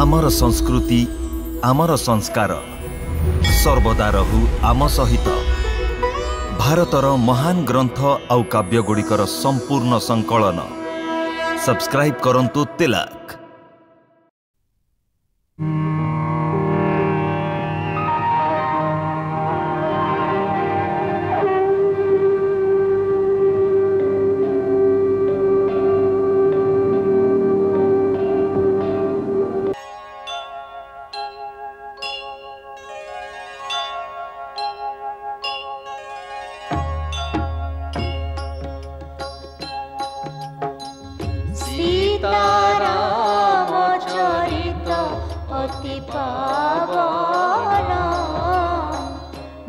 आमर संस्कृति आमर संस्कार सर्वदा रहू आम सहित। भारतर महान ग्रंथ आउ काव्यगुड़िकर संपूर्ण संकलन सब्सक्राइब करंतु तिलक।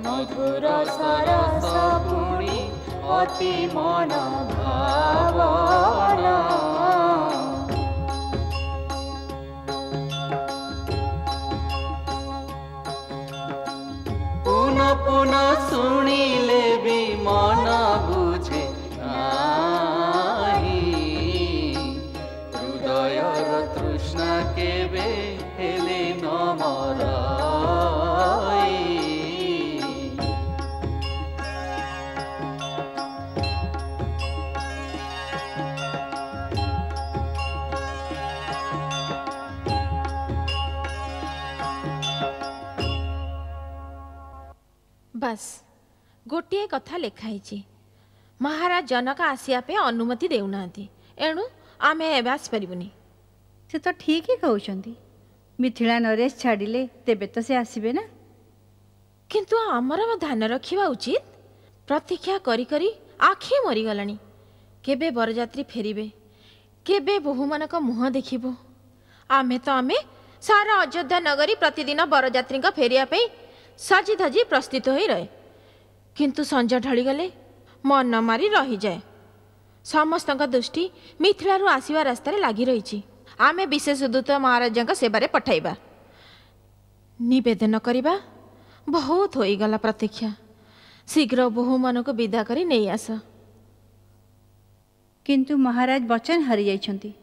मधुर सरस पुणी अति मन भावना पुनः पुनः शुणिले भी मन बुझे नाही हृदयर तृष्णा केबे हेले न मरा। बस गोटे कथा लिखाई महाराज जनक आसिया पे अनुमति देउना एणु आमे एबास परिबुनी। से तो ठीक ही कहउछंती मिथिला नरेश छाड़िले तेबे तो से आसीबे ना। किंतु आमर ध्यान रखिबा उचित। प्रतीक्षा करी करी आखि मरी गलानी। केबे बरजात्री फेरिबे केबे बहु मानक मुह देखिबो। आमे तो आमे सारा अयोध्या नगरी प्रतिदिन बरजात्री फेरिया पे साजी धाजी प्रस्तुत हो रहे किंतु संज ढली गले मन मारी रही जाए। समस्त दृष्टि मिथिलारू आसवा रास्त लगी रही। आमे विशेष दूत महाराज सेवारे पठाइबा निवेदन करिबा। बहुत होईगला प्रतीक्षा शीघ्र बहु मन को विदा करी नहीं आस। किंतु महाराज वचन हारी जाइछंती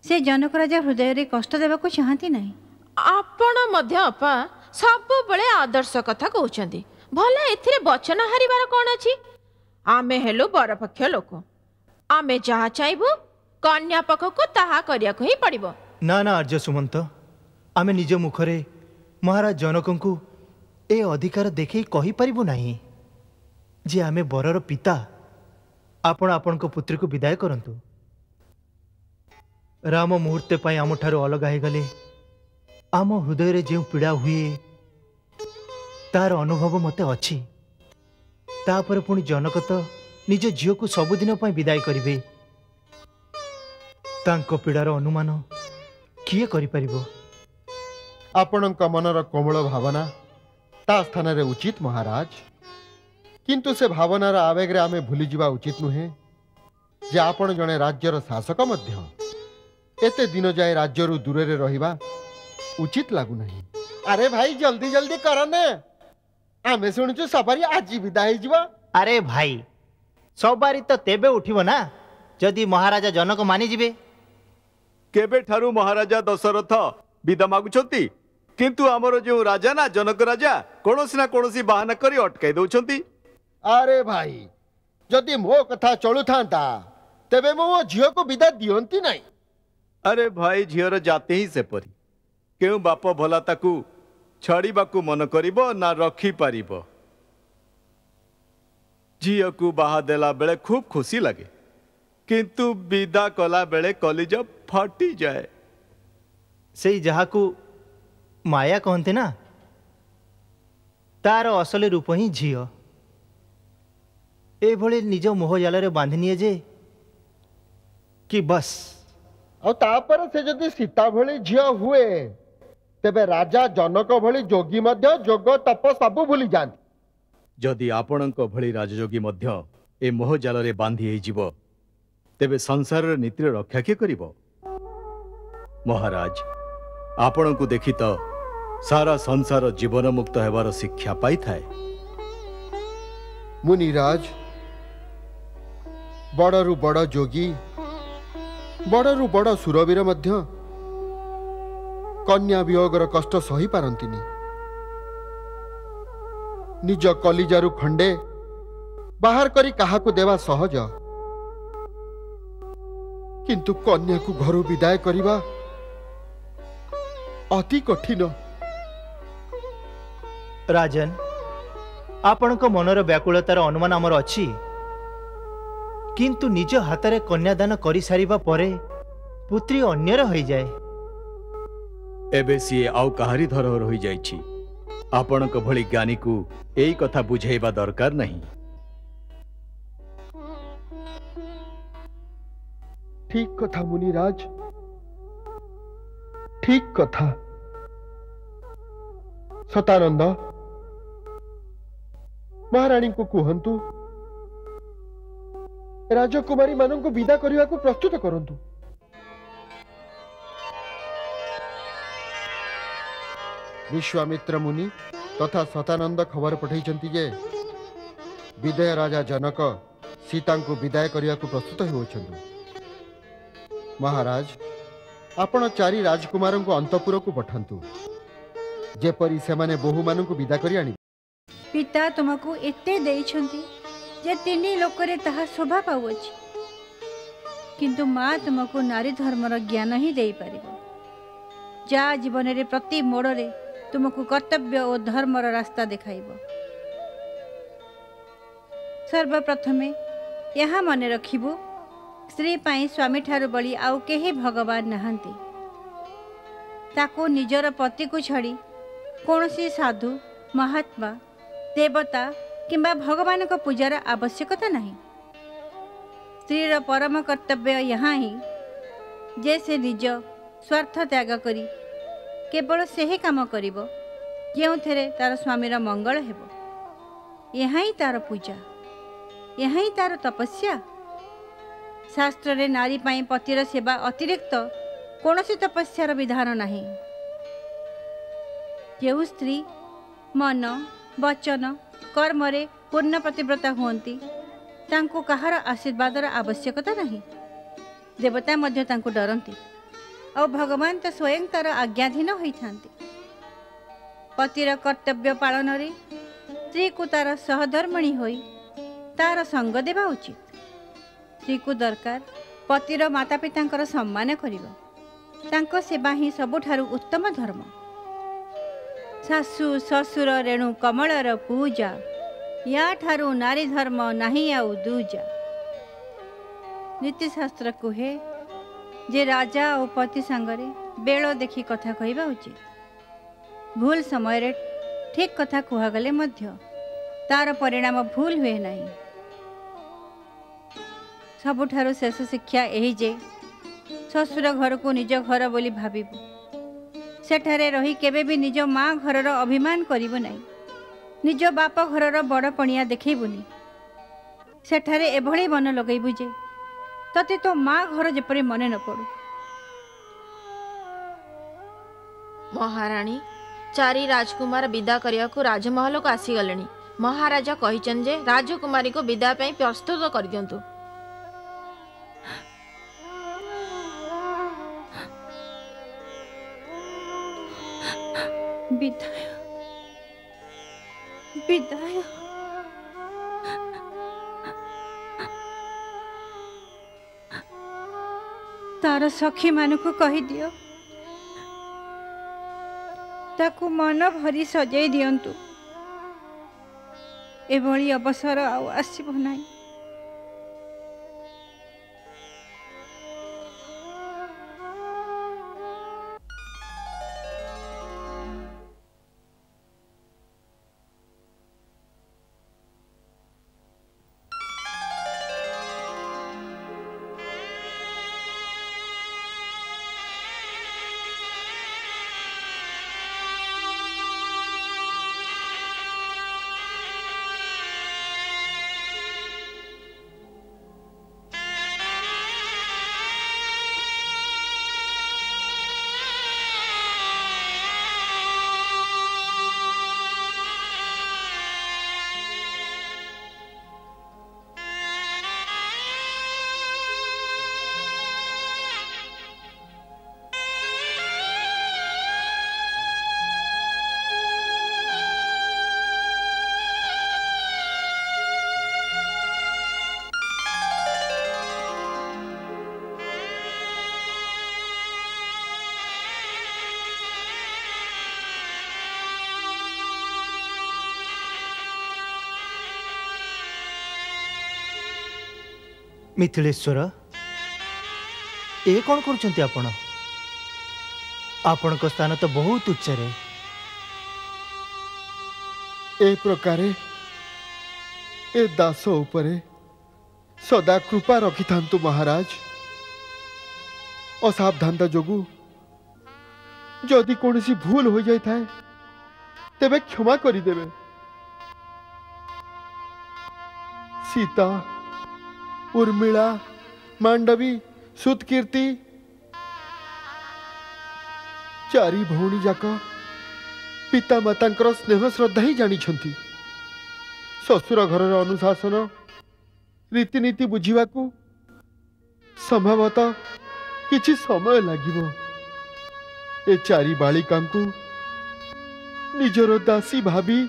से जनक राजा हृदय रे कष्ट देबा को चाहती नहीं। आपण मध्य अपा सब बड़े आदर्श कथा कहउछंती भला एथिरे वचन हारिबार कोन अछि। आमे हेलो बरपक्ष लोक आमे जहा चाहबो कन्या पक्ष को ताहा करिया को ही पड़िबो। ना ना आर्य सुमंत आमे निज मुखरे महाराज जनकंकु ए अधिकार देखै कहि परिबो नाही जे आमे बरर पिता आपण आपण को पुत्री को विदाय करंतु। राम मुहूर्ते पई आमठारो अलगा हे गले आम हृदय रे जे पीड़ा हुए तार अनुभव मते अच्छी। तापर पुणी जनक तो निज झील को सबुदिन विदाय करिवे तांको पीड़ार अनुमान किए करि परिबो। आपणक मनर कोमल भावना ता स्थान रे उचित महाराज किंतु से भावनार आवेग रे आमे भूली जिबा उचित नुहे जे आपण जने राज्यर शासक मध्य एते दिन जाए राज्यरू दूर रे रहिबा उचित लागु नहीं। अरे भाई जल्दी जल्दी कर ने आमे सुनिचु सवारी आज विदा हो जिवो। अरे भाई सवारी तो तेबे उठिबो ना जदि महाराजा जनक मानि जिबे। केबे ठारू महाराजा दशरथ विदा मागुछंती किंतु हमर जो राजा ना जनक राजा कोनोसी ना कोनोसी बहाना करी अटकाई दउछंती। अरे भाई जदि मो कथा चलु थांता तेबे मो झियो को विदा दियंती नहीं। अरे भाई झियर जाते ही से परी केउ बाप भला ताकू छाड़ीबाकू मन करिबो ना रखी पारिबो। झियो को बाहा देला बेले खूब खुशी लगे किंतु विदा कला बेले कलिज फाटी जाए। से जहाकू माया कहते ना तार असली रूप ही झियो ए भले निज मोह जाल रे बांधि निए जे कि बस और तापर से जदि सीता भली झियो हुए तेबे राजा जनक भली जोगी मध्य जोग तप सब भूली जाती। जदि आपणक भली राजयोगी मध्य ए मोह जाल रे बांधि हे जीवो तेबे संसार नीति रक्षा किए करिवो। महाराज आपण को देखि तो सारा संसार जीवन मुक्त हेबार शिक्षा पाई थाए। मुनिराज बड़रू बड़ जोगी बड़रू बड़ सुरवीर मध्य कन्या वियोगर कष्ट सही पारंतिनी। निज कलिजारू खंडे बाहर करी काहाकू देवा सहज, किंतु कन्या को घर विदाय करिबा अति कठिन। राजन, आपणक मनर व्याकुलतार अनुमान आमर अछि, किंतु निज हातरे कन्यादान करि सारिबा परे पुत्री अन्यर होई जाए। एबे सी आउ कहारी धरोहर होई जाइछि। आपणक भली ज्ञानी को एई कथा बुझेइबा दरकार नहीं। ठीक कथा मुनिराज, ठीक कथा। सतानंद, महाराणी को कहंतु राजकुमारी मानन को विदा करने को प्रस्तुत करंतु। विश्वामित्र मुनि तथा सतानंद खबर पठाइछंती जे विदय राजा जनक सीता को विदाय करने को प्रस्तुत होछंतु। महाराज, आपण चारि राजकुमार को अंतपुर को पठांतु, जेपरी सेमाने बहु मान को विदा करी आनी। पिता तुमको एते देइछंती जे तिनी लोकरे ताहा शोभा पाउछि, किंतु माँ तुमको नारी धर्मर ज्ञान ही दे पारिबो। जा जीवन रे प्रति मोड़े तुमको कर्तव्य और धर्मर रास्ता देखाइबो। सर्वप्रथमे यहाँ मन रखिबो, स्त्री पाई स्वामी ठारू बली आउ केही भगवान नहांती। ताको निजर पति को छाड़ी कौनसी साधु, महात्मा, देवता किंबा भगवान को पूजार आवश्यकता नहीं। स्त्रीर परम कर्तव्य यहाँ ही जे से निज स्वार्थ त्याग करी केवल से काम करिबो जेउथेरे तार स्वामीर मंगल हेबो। यहाँ ही तार पूजा, यहाँ ही तार तपस्या। शास्त्र रे नारी पाई पतिर सेवा अतिरिक्त कौनसी तपस्यार विधान नहीं। जो स्त्री मन, वचन, कर्म रे पूर्ण प्रतिव्रता होती तांको कहार आशीर्वादर आवश्यकता नहीं। देवता मध्य तांको डरंती और भगवान तो स्वयं तार आज्ञाधीन होइथांती। पतिर कर्तव्य पालन रे स्त्री को तार सहधर्मिणी होई तार संग देवा उचित। स्त्री को दरकार पतिर माता पितांकर सम्मान करिबा, तांको सेवा ही सबुठारु उत्तम धर्म। शाशु ससुर रेणु कमलर पूजा, या ठारू नारी धर्म नहीं आउ दूजा। नीतिशास्त्र कहे जे राजा और पति सांगरे बेल देखी कथा कहवा उचित। भूल समय रे ठीक कथा कहगले मध्य तार परिणाम भूल हुए नहीं। सबुठारु शेष शिक्षा यही जे ससुर घर को निज घर बोली भाविबो। सेठारे रही केबे भी निज माँ घरर अभिमान करिबो नहीं। निज बाप घरर बड़ पणिया देखैबुनी। सेठारे एभଳି मन लगैबु जे तते तो माँ घर जेपरि मने न पड़ू। महाराणी, चारि राजकुमार विदा करिया को राजमहल को आसी गलेनी। महाराजा कहिचन जे राजकुमारी को विदा पई प्रस्तुत कर दियंतु। विदाय, विदाय। तार सखी मान को कही दियो ताकू मन भरी सजाई दियंतु। एभली अवसर आउ आसीबो नाही। मिथिलेश्वर ए कौन करुछंती आपण को स्थान तो बहुत उच्च रे। ए प्रकारे ए दास उपरे सदा कृपा रखि थांतु महाराज। असावधानता जोगु जदि कोनसी भूल हो जाय थाए तेबे क्षमा करि देबे। सीता, उर्मिला, मांडवी, सुतकीर्ति चारि भौणी जाक पिता मातांकर स्नेह श्रद्धा ही जानी छंती। ससुर घरर अनुशासन रीतिनीति बुझिबाकू संभवतः किछि समय लागिबो। ए चारि बालिकांकू निजर दासी भाभी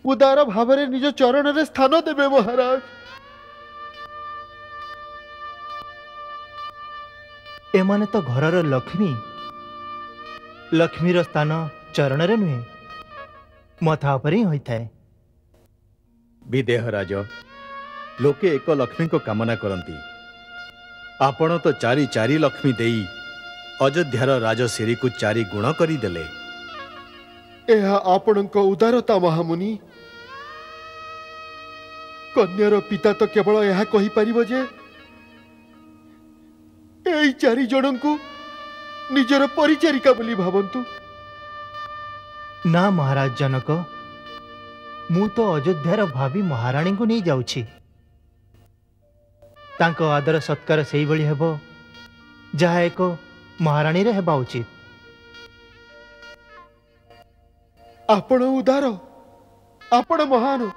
उदार भावरे निज चरण रे स्थान देबे महाराज। एमाने तो घरर लक्ष्मी, लक्ष्मीर स्थान चरण रे नुहे मथा पर ही होइथाए। विदेह राज लोके एक लक्ष्मी को कामना करती। आपण तो चारि चारि लक्ष्मी देई अयोध्यार राजसिरी को चारि गुण करदेले। एहा आपणक उदारता महामुनि। कन्यार पिता तो केवल यह कही परिबो जे एई चारि जनंकु निजर परिचारिका बोली भावंतु। ना महाराज जनक, मु तो अयोध्यार भावी महाराणी को नहीं जाउछि। तांको आदर सत्कार सेई भली हेबो जहा एक महाराणी रे हेबा उचित। आपण उदार, आपण महान।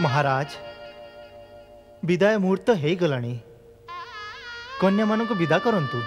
महाराज विदाय मुहूर्त हे गलानी। कन्या मानक विदा करंतु।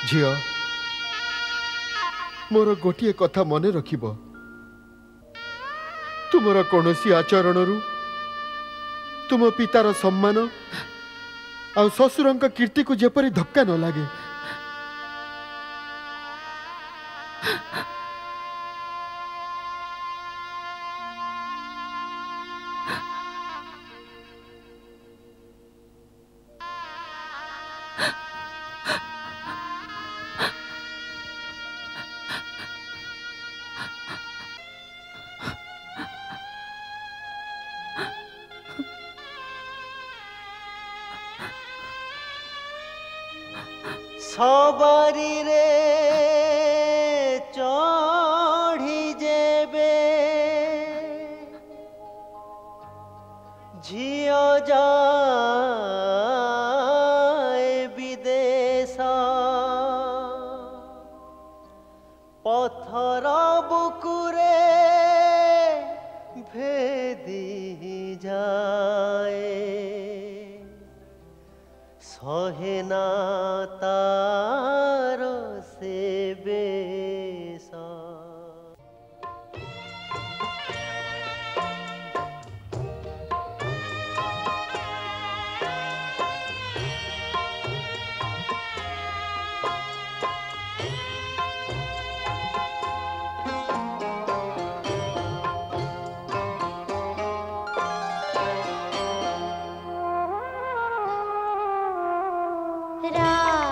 झियो मोर गोटे कथा मन रखिब। तुमर कौनसी आचरणरू तुम पितार सम्मान आ ससुरंक कीर्ति को जेपरी धक्का न लागे। सवारी रे चढ़ी जेबे झियो जाए विदेश पथर बुकुरे भेदी जाए सहेना तार से बेसा। रा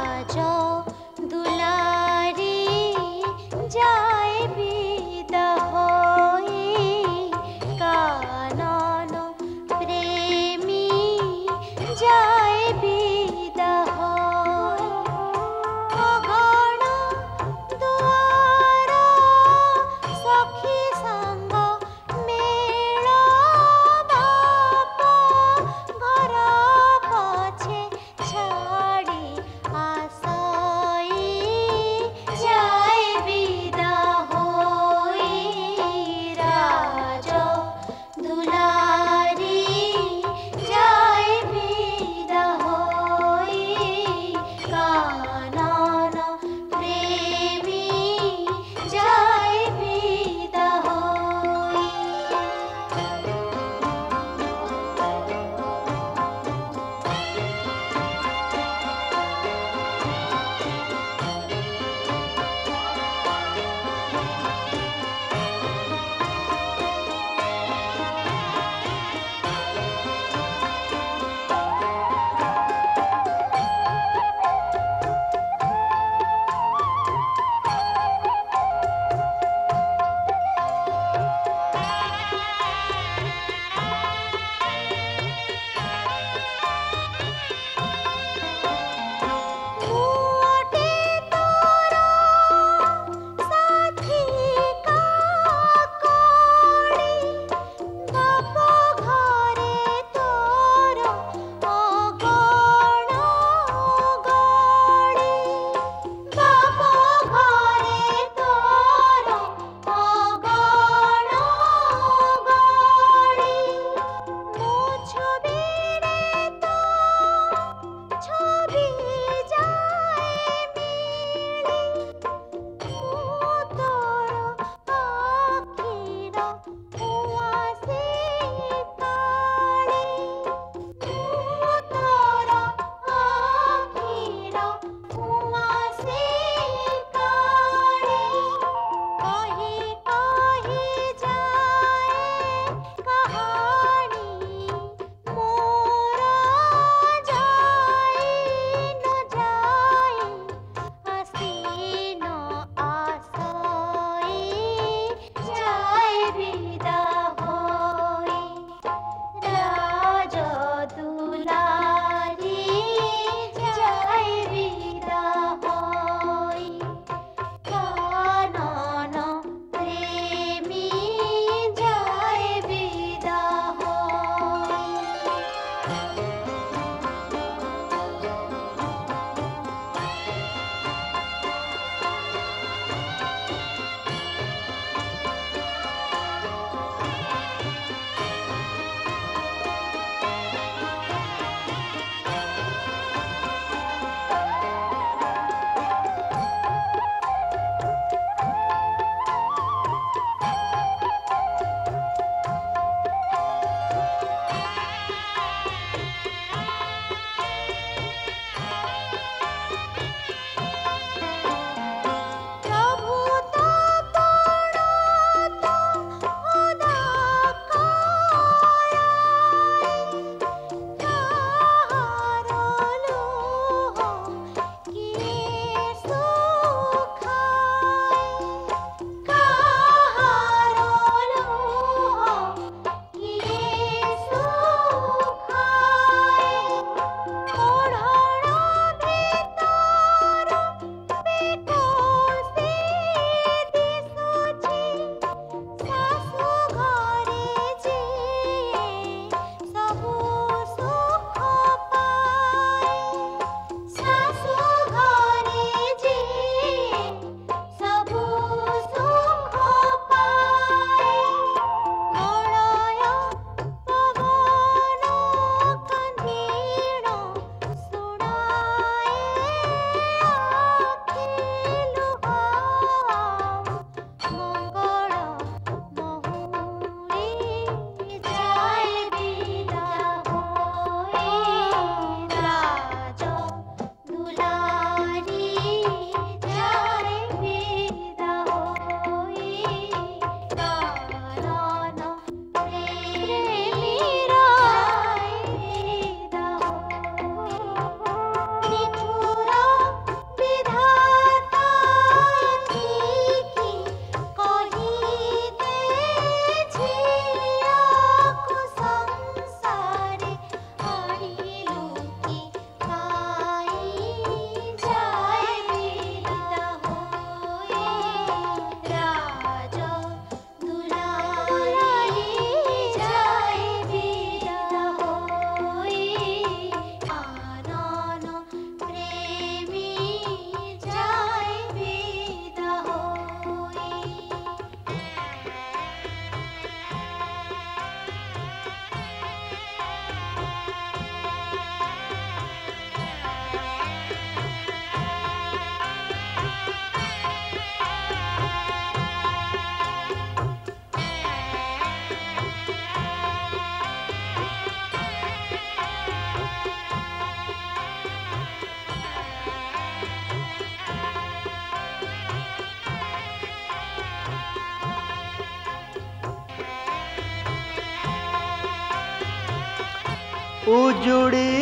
उजुड़ी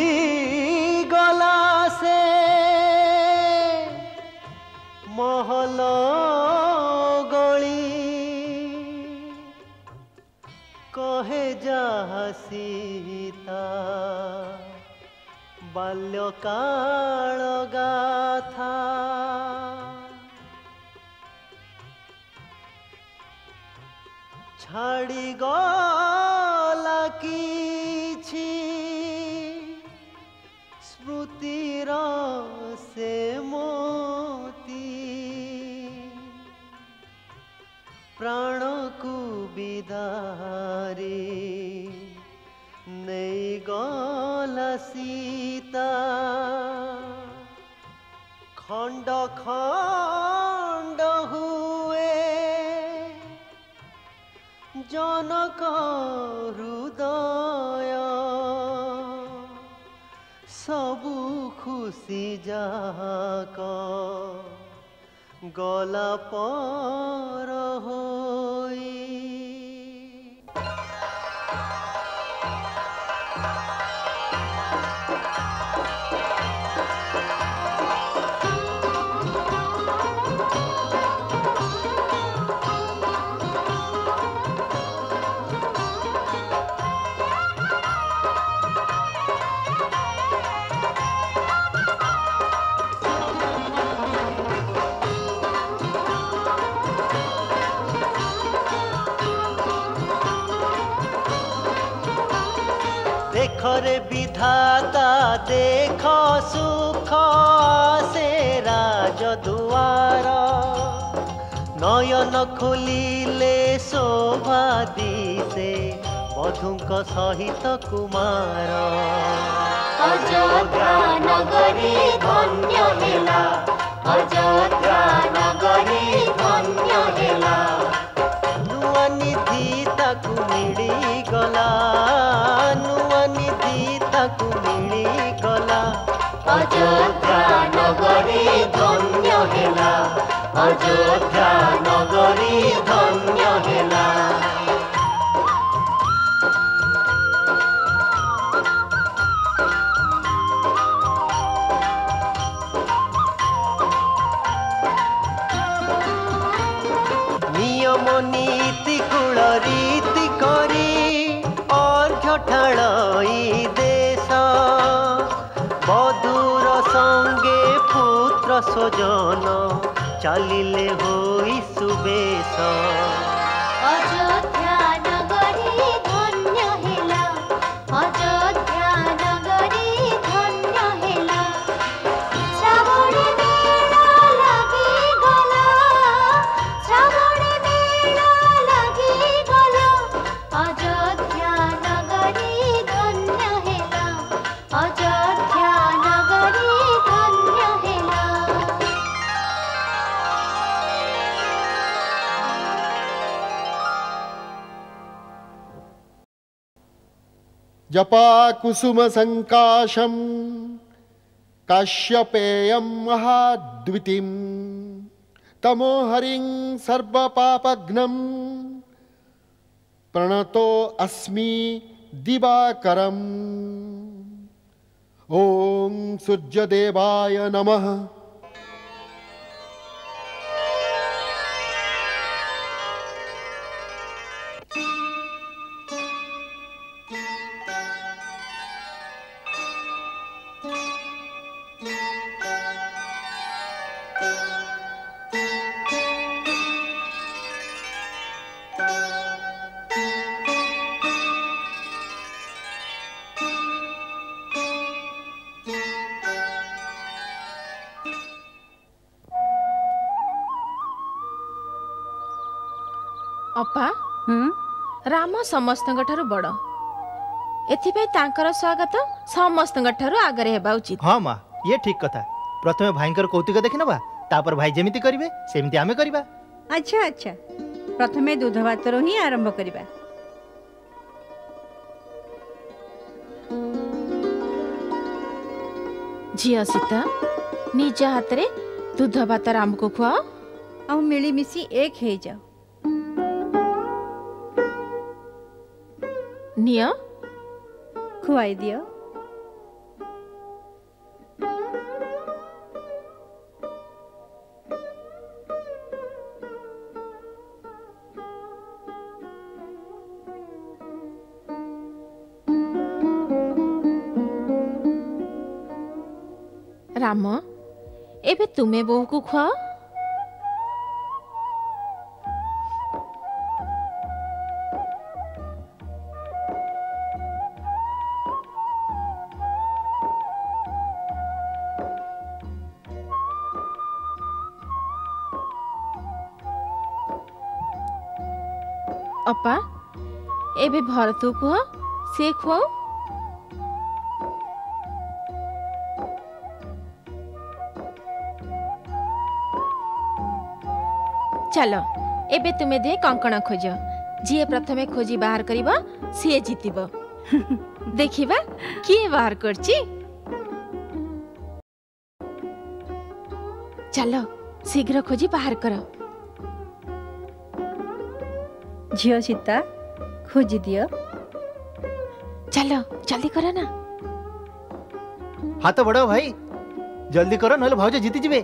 गला से महल गली कहे जहाँ सीता बाल्यकाल गाथा छाड़ी गला किछि स्मृतिर से मोती प्राण को विदारी नहीं गला सीता खंड खंड हुए जनक हृदय सबु खुशी जाक गला पर होई देखरे विधाता देख सुख से राजदुआर नयन खोलिले शोभा दिसे बधुंक सहित कुमार अयोध्या नगरी धन्य हेला अयोध्या नगरी धन्य हेला नुआ निधि ताकू मिली गला नुआ निधि ताकू मिली गला अयोध्या नगरी धन्य हेला अयोध्या नगरी धन्य हेला नियम नीति कुल रीति करी अर्घ्य ठाणई देश बधुर संगे पुत्र स्वजन चलिले होई सुबेश अयोध्या नगरी धन्य हेला अयोध्या नगरी धन्य हेला श्रावण मेला लगी गला श्रावण मेला लगी गला अयोध्या नगरी धन्य हेला अयोध्या नगरी धन्य हेला जपा कुसुम संकाशम काश्यपेयं महाद्वितीं तमोहरिं सर्वपापघ्नं प्रणतो अस्मि दिवाकरम् ओम सूर्यदेवाय नमः। अपा राम समस्तଙ୍କ ଠାରୁ ବଡ଼ ଏଥିପାଇଁ ତାଙ୍କର ସ୍ୱାଗତ ସମସ୍ତଙ୍କ ଠାରୁ ଆଗରେ ହେବା ଉଚିତ। हाँ माँ ये ठीक कथा। प्रथमे भाईंकर कौतुक देखि नबा तापर भाई जेमिति करिवे सेमिति आमे करिबा। अच्छा अच्छा प्रथमे दूध भातर ही आरंभ करिबा। झिया सीता निज हातरे दूध भात राम को खुआ आ मिलीमिशी एक हे जाओ। निया खुआई दियो। ରାମ ଏବେ ତୁମେ ବୋଉକୁ ଖୁଆଅ। ଅପା ଏବେ ଭରତକୁ କୁହ, ସେ ଖୁଆଉ। ଚାଲ ଏବେ ତୁମେ ଦେ କଙ୍କଣ ଖୋଜ। ଯିଏ ପ୍ରଥମେ ଖୋଜି ବାହାର କରିବ ସିଏ ଜିତିବ। ଦେଖିବା କିଏ ବାହାର କରିଛି। ଚାଲ ଶୀଘ୍ର ଖୋଜି ବାହାର କର। ଝିଅ ସୀତା ଖୋଜି ଦିଅ। ଚାଲ ଜଲ୍ଦି କର ନା। ହାତ ବଢାଅ ଭାଇ, ଜଲ୍ଦି କର ନହେଲେ ଭାଉଜ ଜିତି ଯିବେ।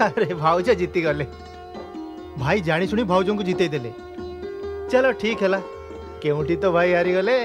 अरे भाउज जीती गले। भाई जानी सुनी भाउजों को जीते देले। चलो ठीक है, केउटी तो भाई हारी गले।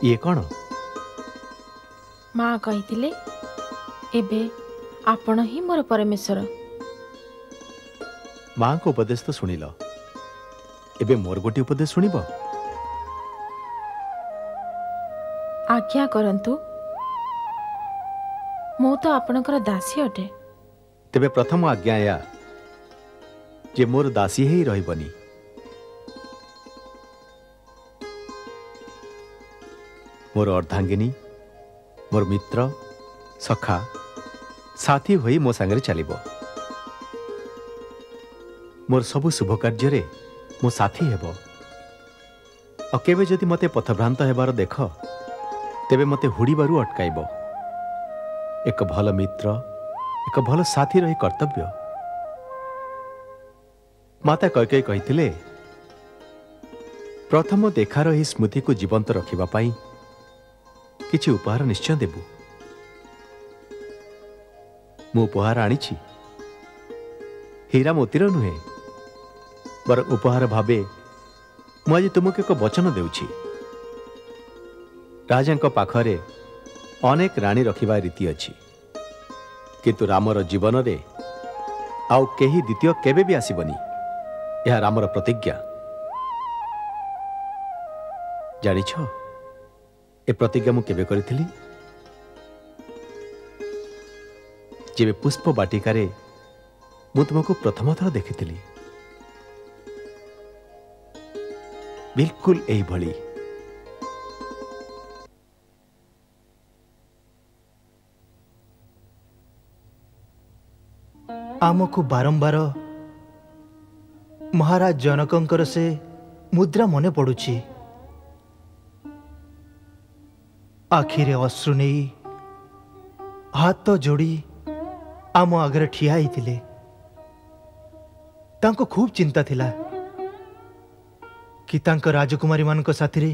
ये कौन? माँ कही एबे आपण ही मोर परमेश्वर। माँ को उपदेश तो सुनिल, एबे मोर गोटी उपदेश सुनिब। आज्ञा करंतु, मो तो आपणकर दासी अटे। तेबे प्रथम आज्ञा या जे मोर दासी ही रहिबनी। मोर अर्धांगिनी, मोर मित्र, सखा, साथी होई मो सांगरे चलिबो। मोर सबु शुभ कार्य रे मो साथी हेबो। अकेबे जदि मते पथभ्रांत हेबार देख, तेबे मते हुड़ीबारु अटकाइबो। एक भल मित्र, एक भल साथी रही कर्तव्य। माता कैकेयी कहिथिले, प्रथम देखार ही स्मृति को जीवंत रखिबा पाई किछि उपहार निश्चय देबु। मु उपहार आनिछि, हीरा मोतीर नुहे, बर उपहार भावे मु आज तुमको एक वचन देउछि। राजांक पाखरे अनेक राणी रखिबा रीति अछि, किंतु रामर जीवन रे आउ केही द्वितीय केबे भी आसीबनी। यह रामर प्रतिज्ञा। जानिछ ए प्रतिज्ञा मु केबे करिथिली? जेबे पुष्प बाटिकारे मु तुमको प्रथम थर देखिथिली, बिल्कुल एही भली। आमको बारंबार महाराज जनकंकर से मुद्रा मने पड़ुछि। आखिरे अश्रु नहीं हाथ जोड़ी आम आगे ठिया होइतिले। तांको खूब चिंता थिला कि तांको राजकुमारी मानक साथी रे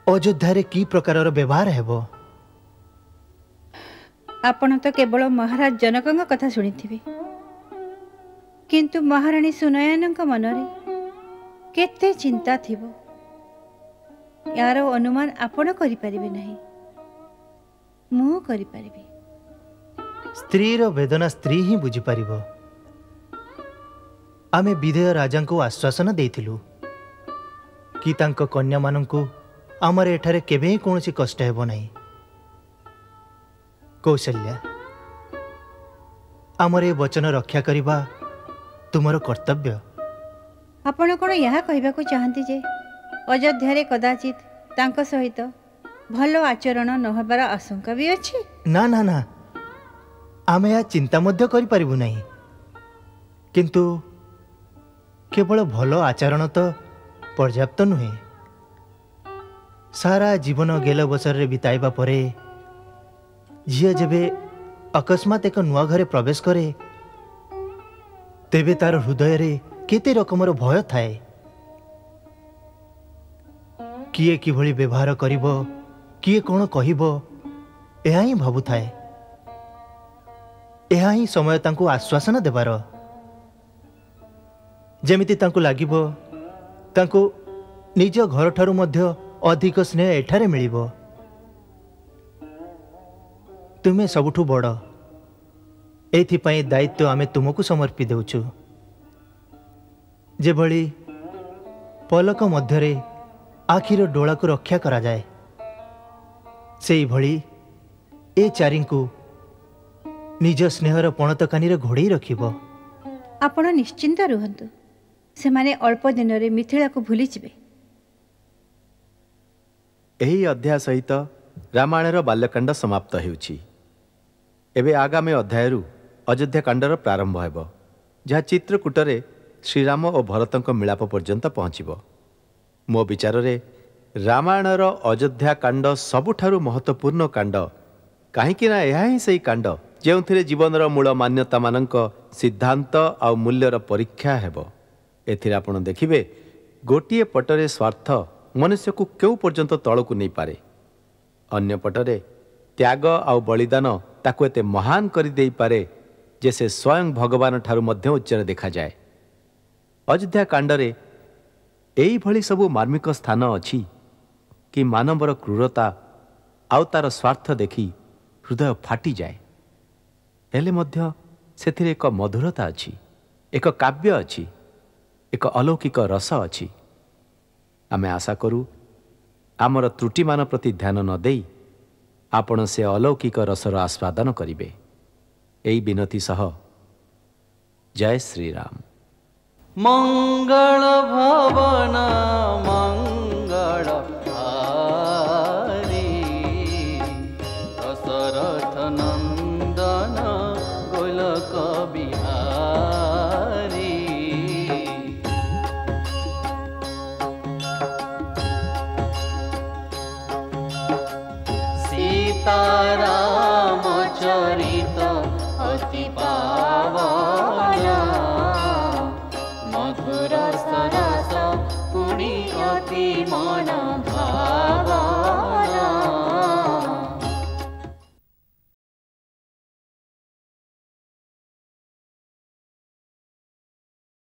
अयोध्या रे की प्रकार व्यवहार हेबो। आपण तो केवल महाराज जनकंग कथा शुणिथिबे, किंतु महाराणी सुनयनंक मनरे केते चिंता थिबो यार अनुमान आपण करि परिबे नाही मु करि परिबे। स्त्रीर वेदना स्त्री ही बुझी पारिबो। आमे विधेय राजा को आश्वासन देइथिलु कि तांको कन्या मानंकु आमर एठारे केबे कोनोसी कष्ट हेबो नाही। कौशल्या आमर ए वचन रक्षा करिबा तुमर कर्तव्य। आपण कोन यहा कहबा को चाहंती जे अयोध्या रे कदाचित तांको सहित भलो आचरण न होबार आशंका भी अछि? ना ना ना आमे या चिंता मध्य करि परिबु नाही, किंतु केवल भलो आचरण तो पर्याप्त नुहे। सारा जीवन गेल बसर रे बिताइबा परे झिया जेबे अकस्मात एक नुआ घरे प्रवेश करे तेबे तार हृदय रे केते रकमर भय थाए। किए किभଳି व्यवहार करिबो किए कोन कहिबो एहा ही भाबु थाए। एहा ही समय तांको आश्वासन देबार जेमिति तांको लागिबो तांको निज घर ठारू मध्य अधिक स्नेह एठारे मिलिबो। तुमे सबुठु बड़ एथिपाई दायित्व आमे तुमको समर्पी देउछु। जेभଳି पलक मध्यरे आखिर डोला को रक्षा करा जाए सेई भଳି ए चारिंकु निज स्नेहर पणतकानी रे घोड़े रखिबो। आपण निश्चिंत रुहंतु, से माने अल्प दिन रे मिथिला को भूली जिवे। एही अध्याय सहित रामायणर बाल्यकांड समाप्त हेउछि। एबे आगामी अध्यायरु अयोध्या कांडर प्रारंभ हेब, जहाँ चित्रकूटरे श्रीराम और भरतଙ୍କ मिलाप पर्यंत पहुँचब। मो विचार रे रामायणर अयोध्या कांड सबुठारु महत्वपूर्ण कांड, कहीं यह ही सही कांड जो जीवनर मूल मान्यता मानक सिद्धांत आ मूल्यर परीक्षा हेब। एथिरे आपण देखिबे गोटिए पटरे स्वार्थ मनुष्य को क्यों पर्यंत तलकु नहीं पारे, अन्य पटरे त्याग आ बलिदान ताकू एते महान कर दे पारे जे से स्वयं भगवान ठारू मध्य उच्चरे देखा जाए। अयोध्या कांडरे एई भली सबु मार्मिक स्थान अछि कि मानवर क्रूरता आउ तार स्वार्थ देखि हृदय फाटी जाए। हेले मध्य सेथिरे एक मधुरता अछि, एक काव्य अछि, एक अलौकिक रस अछि। आमे आशा करू आमर त्रुटिमान प्रति ध्यान न देई आपण से अलौकिक रसर आस्वादन करिवे। एई विनती सह जय श्री राम। मंगल भवन मंगल हारी दशरथ नंदन गोलक बिहारी। सीतारा